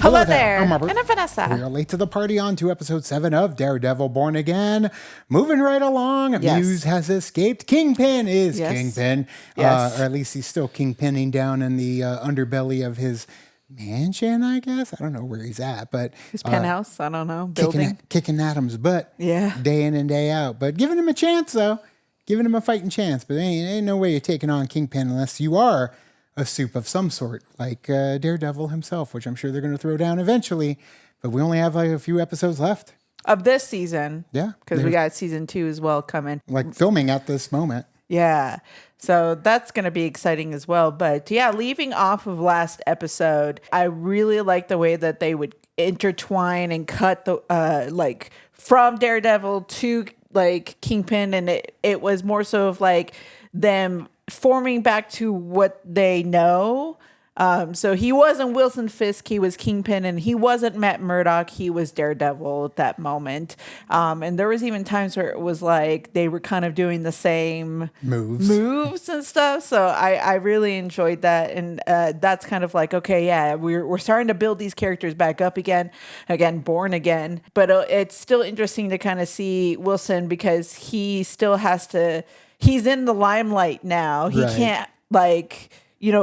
Hello there. I'm Robert. And I'm Vanessa. We are late to the party on to episode 7 of Daredevil Born Again. Moving right along. Yes. Muse has escaped. Kingpin is Yes. Kingpin. Yes. Or at least he's still kingpinning down in the underbelly of his mansion, I guess. I don't know where he's at, but His penthouse, I don't know, building. Kicking Adam's butt. Yeah. Day in and day out. But giving him a chance, though. Giving him a fighting chance. But ain't no way you're taking on Kingpin unless you are a soup of some sort, like Daredevil himself, which I'm sure they're going to throw down eventually. But we only have like a few episodes left. Of this season. Yeah. Because we got season 2 as well coming. Like filming at this moment. Yeah. So that's going to be exciting as well. But yeah, leaving off of last episode, I really like the way that they would intertwine and cut the like from Daredevil to like Kingpin. And it was more so of like them forming back to what they know. So he wasn't Wilson Fisk, he was Kingpin, and he wasn't Matt Murdock, he was Daredevil at that moment. And there was even times where it was like they were kind of doing the same moves and stuff. So I really enjoyed that. And that's kind of like, okay, yeah, we're starting to build these characters back up again, born again. But it's still interesting to kind of see Wilson because he still has to, he's in the limelight now. He can't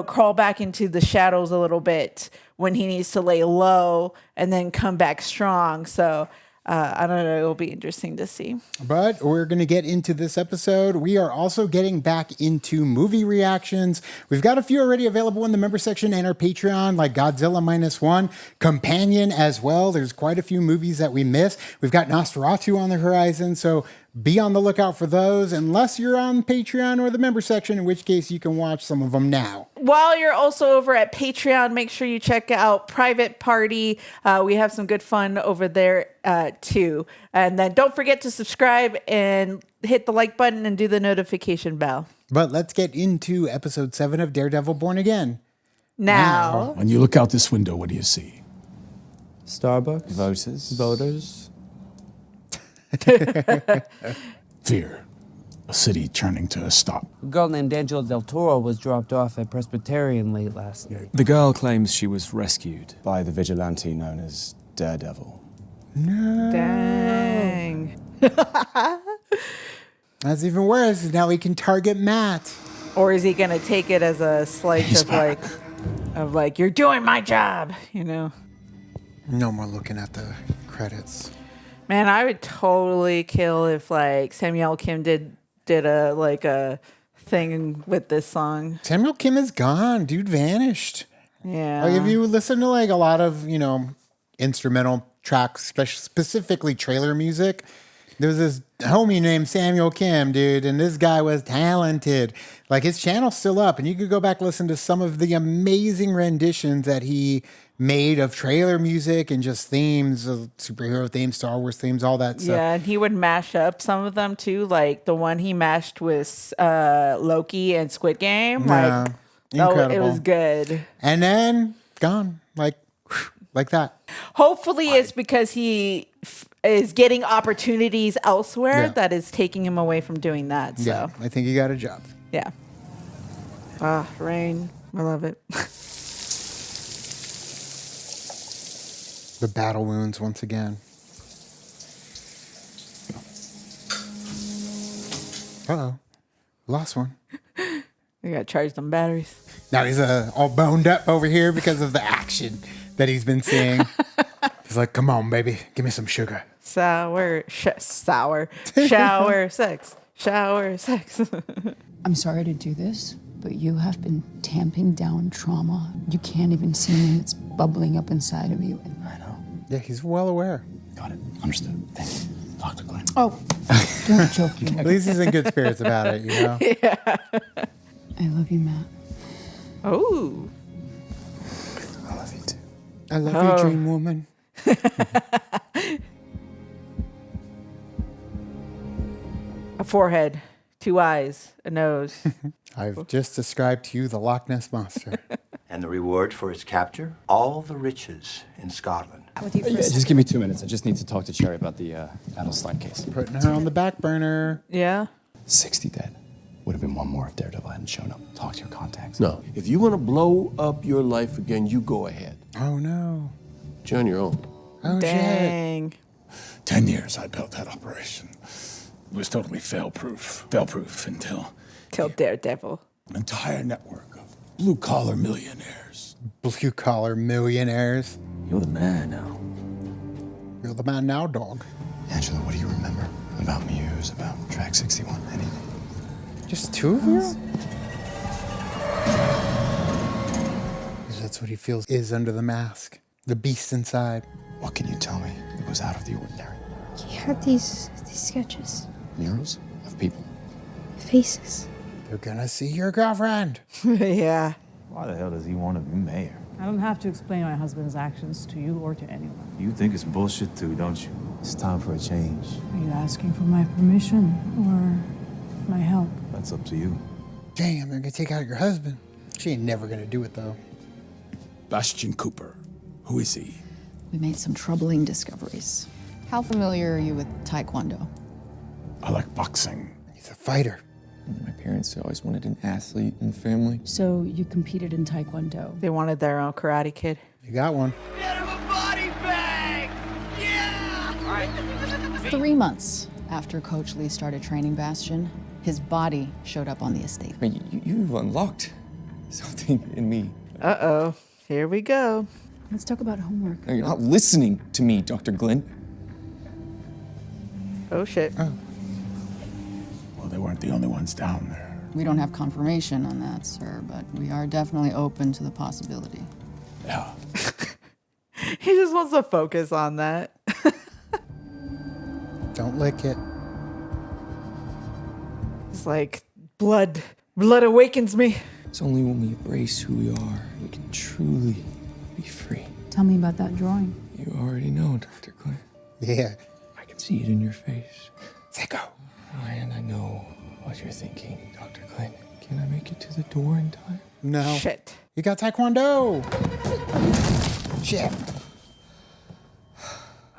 crawl back into the shadows a little bit when he needs to lay low and then come back strong. So I don't know. It'll be interesting to see. But we're going to get into this episode. We are also getting back into movie reactions. We've got a few already available in the member section and our Patreon, like Godzilla -1, Companion as well. There's quite a few movies that we missed. We've got Nosferatu on the horizon. So be on the lookout for those, unless you're on Patreon or the member section, in which case you can watch some of them now. While you're also over at Patreon, make sure you check out Private Party. We have some good fun over there too. And then don't forget to subscribe and hit the like button and do the notification bell. But let's get into episode 7 of Daredevil Born Again. Now. When you look out this window, what do you see? Starbucks. Voters. Fear. A city turning to a stop. A girl named Angela Del Toro was dropped off at Presbyterian late last night. The girl claims she was rescued by the vigilante known as Daredevil. No. Dang. That's even worse. Now he can target Matt. Or is he going to take it as a slight of like, you're doing my job, you know? No more looking at the credits. Man, I would totally kill if like Samuel Kim did a thing with this song. Samuel Kim is gone. Dude vanished. Yeah. Like if you listen to like a lot of, instrumental tracks, specifically trailer music, there was this homie named Samuel Kim, dude, and this guy was talented. Like his channel's still up, and you could go back and listen to some of the amazing renditions that he made of trailer music and just themes, of superhero themes, Star Wars themes, all that stuff. Yeah, and he would mash up some of them too, like the one he mashed with Loki and Squid Game. Yeah, incredible. It was good. And then gone, like that. Hopefully it's because he is getting opportunities elsewhere that is taking him away from doing that. So yeah, I think he got a job. Yeah. Rain. I love it. The battle wounds once again. Uh-oh. Lost one. We got to charge them batteries. Now he's all boned up over here because of the action that he's been seeing. He's like, come on, baby. Give me some sugar. Shower sex. I'm sorry to do this, but you have been tamping down trauma. You can't even see when it's bubbling up inside of you. I know. Yeah, he's well aware. Got it. Understood. Thank you. Dr. Glenn. Oh, don't joke. At least he's in good spirits about it, Yeah. I love you, Matt. Oh. I love you too. I love you, dream woman. A forehead, 2 eyes, a nose. I've just described to you the Loch Ness Monster. And the reward for its capture? All the riches in Scotland. Just give me 2 minutes. I just need to talk to Cherry about the Adelstein case. Putting her on the back burner. Yeah. 60 dead. Would have been one more if Daredevil hadn't shown up. Talk to your contacts. No. If you want to blow up your life again, you go ahead. Oh, no. But you're on your own. Oh, shit. Dang. 10 years I built that operation. It was totally fail-proof until Till Daredevil. an entire network of blue-collar millionaires. Blue-collar millionaires. You're the man now. You're the man now, dog. Angela, what do you remember about Muse, about Track 61, anything? Just two of you? That's what he feels is under the mask. The beast inside. What can you tell me that was out of the ordinary? He had these sketches. Murals of people. Faces. You're gonna see your girlfriend. Yeah. Why the hell does he want to be mayor? I don't have to explain my husband's actions to you or to anyone. You think it's bullshit too, don't you? It's time for a change. Are you asking for my permission or my help? That's up to you. Damn, they're gonna take out your husband. She ain't never gonna do it, though. Bastion Cooper. Who is he? We made some troubling discoveries. How familiar are you with Taekwondo? I like boxing. He's a fighter. My parents always wanted an athlete in the family. So you competed in Taekwondo. They wanted their own Karate Kid. You got one. 3 months after Coach Lee started training Bastion, his body showed up on the estate. I mean, you've unlocked something in me. Uh-oh. Here we go. Let's talk about homework. No, you're not listening to me, Dr. Glenn. Oh, shit. Oh. Well, they weren't the only ones down there. We don't have confirmation on that, sir, but we are definitely open to the possibility. Yeah. He just wants to focus on that. Don't lick it. It's like, blood awakens me. It's only when we embrace who we are, we can truly be free. Tell me about that drawing. You already know, Dr. Glenn. Yeah. I can see it in your face. Sicko. And I know what you're thinking, Dr. Glenn. Can I make it to the door in time? No. Shit. You got Taekwondo. Shit.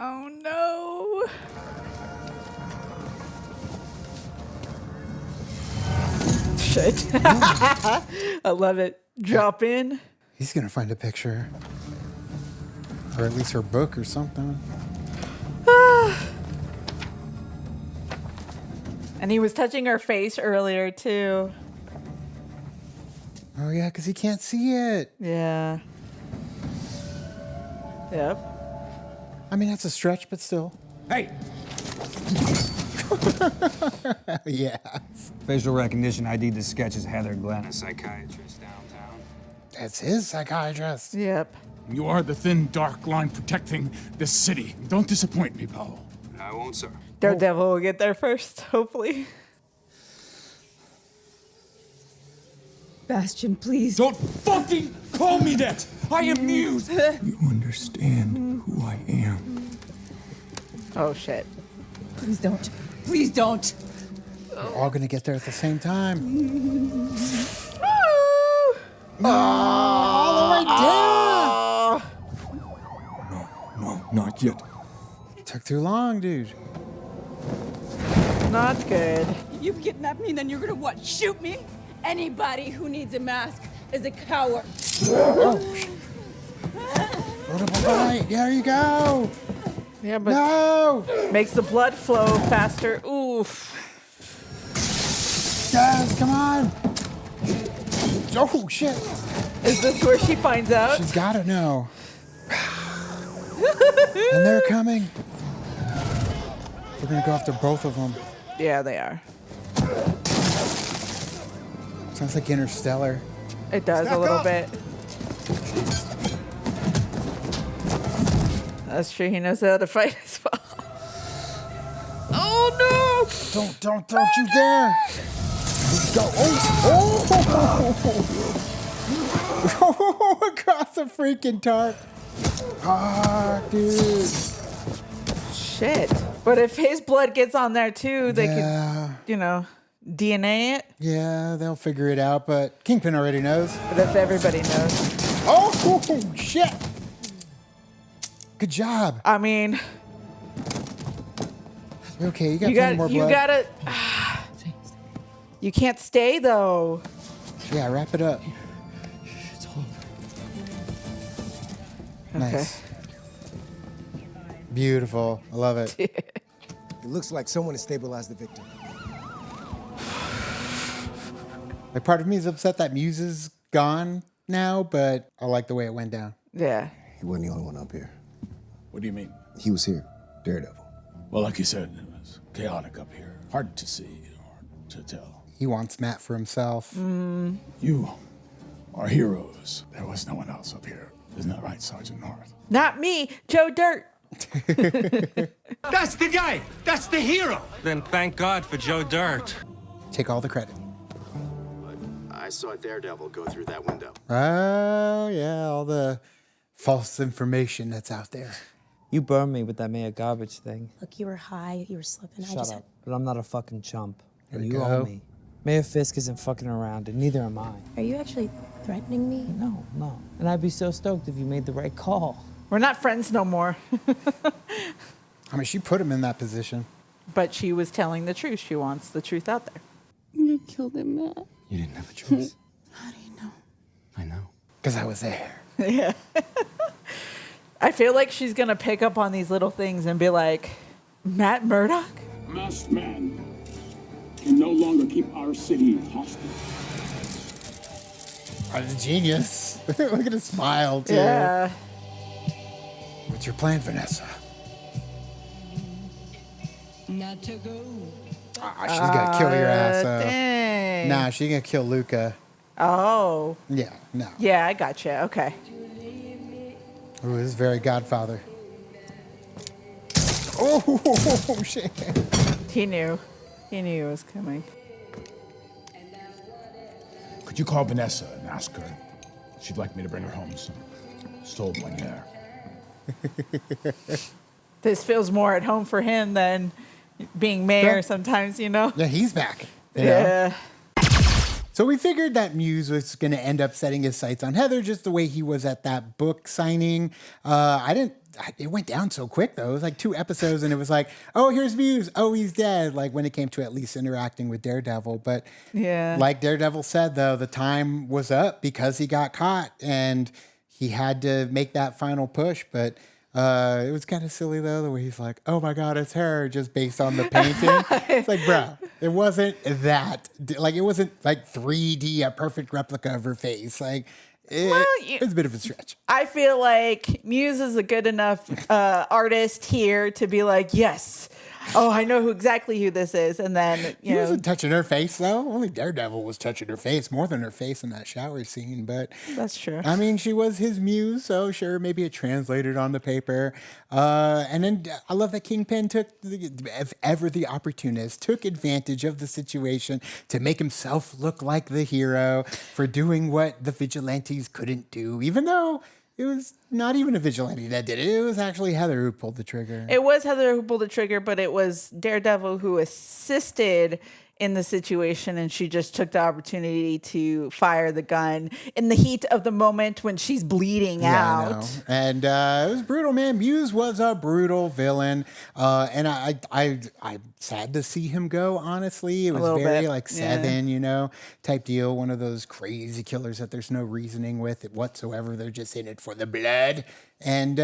Oh, no. Shit. I love it. Drop in. He's gonna find a picture. Or at least her book or something. And he was touching her face earlier, too. Oh, yeah, because he can't see it. Yeah. Yep. I mean, that's a stretch, but still. Hey! Yes. Facial recognition ID, the sketch is Heather Glenn, a psychiatrist downtown. That's his psychiatrist. Yep. You are the thin, dark line protecting this city. Don't disappoint me, Paolo. I won't, sir. Daredevil will get there first, hopefully. Bastion, please. Don't fucking call me that! I am Muse! You understand who I am. Oh, shit. Please don't. Please don't. We're all gonna get there at the same time. All the way down! No, not yet. Took too long, dude. Not good. You've kidnapped me, and then you're gonna what? Shoot me? Anybody who needs a mask is a coward. Right, there you go. Yeah, but No! makes the blood flow faster. Oof. Guys, come on! Oh, shit. Is this where she finds out? She's gotta know. And they're coming. We're gonna go after both of them. Yeah, they are. Sounds like Interstellar. It does a little bit. That's true. He knows how to fight as well. Oh no! Don't you dare! Let's go. Oh, across the freaking tarp. Ah, dude. Shit. But if his blood gets on there too, they Yeah. could, DNA it. Yeah, they'll figure it out, but Kingpin already knows. But if everybody knows. Oh, shit. Good job. I mean, Okay, you got plenty more blood. You gotta. You can't stay though. Yeah, wrap it up. It's all Nice. Beautiful. I love it. It looks like someone has stabilized the victim. Like, part of me is upset that Muse is gone now, but I like the way it went down. Yeah. He wasn't the only one up here. What do you mean? He was here, Daredevil. Well, like you said, it was chaotic up here. Hard to see, hard to tell. He wants Matt for himself. You are heroes. There was no one else up here. Isn't that right, Sergeant North? Not me, Joe Dirt. That's the guy. That's the hero. Then thank God for Joe Dirt. Take all the credit. I saw Daredevil go through that window. Oh, yeah, all the false information that's out there. You burned me with that Mayor garbage thing. Look, you were high, you were slipping. Shut up. But I'm not a fucking chump. There And we you go. owe me. Mayor Fisk isn't fucking around, and neither am I. Are you actually threatening me? No. And I'd be so stoked if you made the right call. We're not friends no more. I mean, she put him in that position. But she was telling the truth. She wants the truth out there. You killed him, Matt. You didn't have a choice. How do you know? I know. Because I was there. Yeah. I feel like she's going to pick up on these little things and be like, Matt Murdock? Masked man can no longer keep our city hostile. I'm a genius. Look at his smile, too. Yeah. What's your plan, Vanessa? Not to go. She's going to kill your ass. Dang. Nah, she's going to kill Luca. Oh. Yeah, no. Yeah, I gotcha. Okay. Ooh, this is very Godfather. Oh, shit. He knew. He knew it was coming. Could you call Vanessa and ask her? She'd like me to bring her home some sold money there. This feels more at home for him than being mayor sometimes, you know? Yeah, he's back. you know? Yeah. So we figured that Muse was going to end up setting his sights on Heather just the way he was at that book signing. It went down so quick, though. It was like 2 episodes, and it was like, oh, here's Muse. Oh, he's dead. Like, when it came to at least interacting with Daredevil. But yeah, like Daredevil said, though, the time was up because he got caught, and he had to make that final push. But it was kind of silly, though, the way he's like, oh, my God, it's her, just based on the painting. It's like, bro, it wasn't that. Like, it wasn't like 3D, a perfect replica of her face. Like, it was a bit of a stretch. I feel like Muse is a good enough artist here to be like, yes, oh, I know exactly who this is. And then, He wasn't touching her face, though. Only Daredevil was touching her face, more than her face in that shower scene. But that's true. I mean, she was his muse, so sure, maybe it translated on the paper. And then I love that Kingpin took, if ever the opportunist, took advantage of the situation to make himself look like the hero for doing what the vigilantes couldn't do, even though it was not even a vigilante that did it. It was actually Heather who pulled the trigger. It was Heather who pulled the trigger, but it was Daredevil who assisted in the situation, and she just took the opportunity to fire the gun in the heat of the moment when she's bleeding out. I know. And it was brutal, man. Muse was a brutal villain, and I'm sad to see him go. Honestly, it was very bit. like Seven, you know, type deal. One of those crazy killers that there's no reasoning with it whatsoever. They're just in it for the blood. And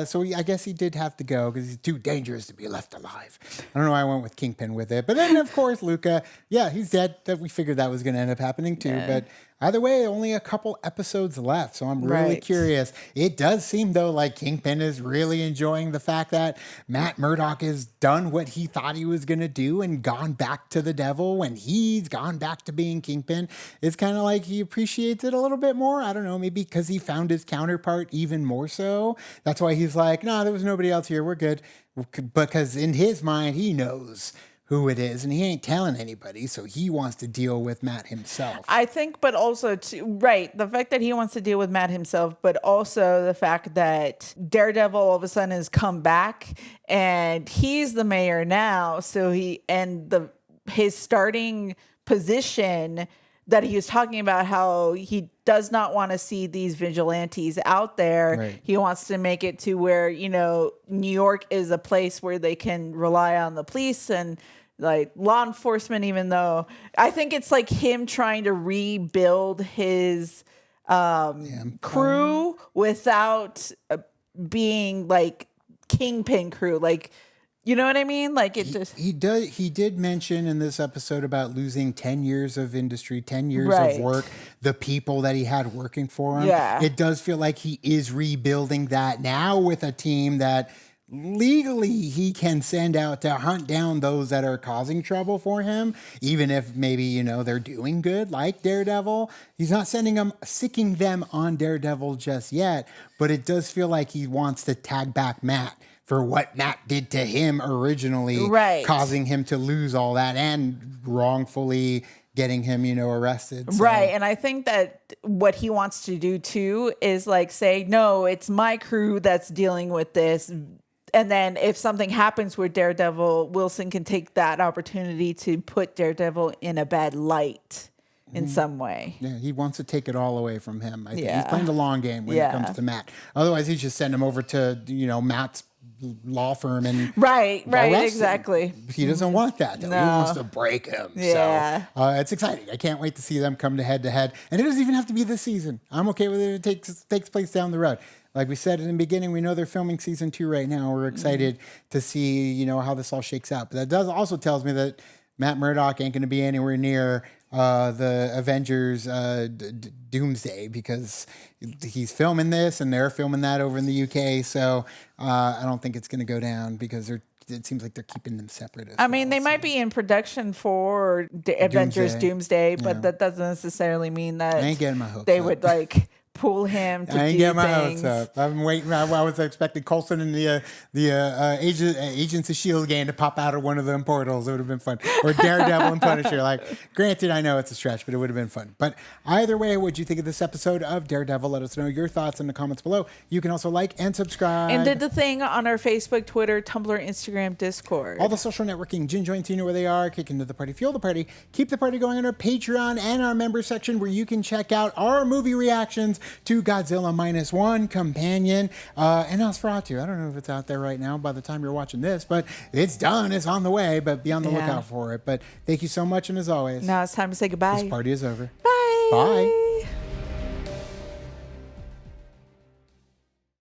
so I guess he did have to go because he's too dangerous to be left alive. I don't know why I went with Kingpin with it. But then, of course, Luca, yeah, he's dead. We figured that was going to end up happening too. Yeah. But either way, only a couple episodes left. So I'm really curious. It does seem, though, like Kingpin is really enjoying the fact that Matt Murdock has done what he thought he was going to do and gone back to the devil when he's gone back to being Kingpin. It's kind of like he appreciates it a little bit more. I don't know, maybe because he found his counterpart even more so. That's why he's like, no, there was nobody else here. We're good. Because in his mind, he knows who it is and he ain't telling anybody. So he wants to deal with Matt himself. I think, but also, the fact that he wants to deal with Matt himself, but also the fact that Daredevil all of a sudden has come back and he's the mayor now. So his starting position that he was talking about, how he does not want to see these vigilantes out there. Right. He wants to make it to where, you know, New York is a place where they can rely on the police and like law enforcement, even though I think it's like him trying to rebuild his crew without being like Kingpin crew. Like, you know what I mean? Like it just he did mention in this episode about losing 10 years of industry, 10 years Right. of work, the people that he had working for him. Yeah. It does feel like he is rebuilding that now with a team that legally he can send out to hunt down those that are causing trouble for him, even if maybe, you know, they're doing good, like Daredevil. He's not sicking them on Daredevil just yet, but it does feel like he wants to tag back Matt for what Matt did to him originally, Right. causing him to lose all that and wrongfully getting him, you know, arrested. So- Right. And I think that what he wants to do too is like say, no, it's my crew that's dealing with this. And then if something happens with Daredevil, Wilson can take that opportunity to put Daredevil in a bad light in some way. Yeah, he wants to take it all away from him. I think Yeah. he's playing the long game when it comes to Matt. Otherwise, he just send him over to, you know, Matt's law firm and Right, arrest him. exactly. He doesn't want that. Though. No. He wants to break him. Yeah. So it's exciting. I can't wait to see them come to head, and it doesn't even have to be this season. I'm okay with it. It takes place down the road. Like we said in the beginning, we know they're filming season 2 right now. We're excited to see, you know, how this all shakes out. But that also tells me that Matt Murdock ain't going to be anywhere near the Avengers Doomsday, because he's filming this and they're filming that over in the UK. So I don't think it's going to go down because it seems like they're keeping them separate. I mean, they might be in production for Avengers Doomsday, but that doesn't necessarily mean that I ain't getting my hopes they up. would like pull him to I ain't do getting my things. hopes up. I'm waiting. I was expecting Coulson and the Agents of S.H.I.E.L.D. gang to pop out of one of them portals. It would have been fun. Or Daredevil and Punisher. Like, granted, I know it's a stretch, but it would have been fun. But either way, what'd you think of this episode of Daredevil? Let us know your thoughts in the comments below. You can also like and subscribe. And did the thing on our Facebook, Twitter, Tumblr, Instagram, Discord. All the social networking, Gin Joints, you know where they are. Kick into the party, fuel the party, keep the party going on our Patreon and our member section, where you can check out our movie reactions to Godzilla -1, Companion, and Nosferatu. I don't know if it's out there right now by the time you're watching this, but it's done. It's on the way, but be on the lookout for it. But thank you so much, and as always, Now it's time to say goodbye. this party is over. Bye. Bye.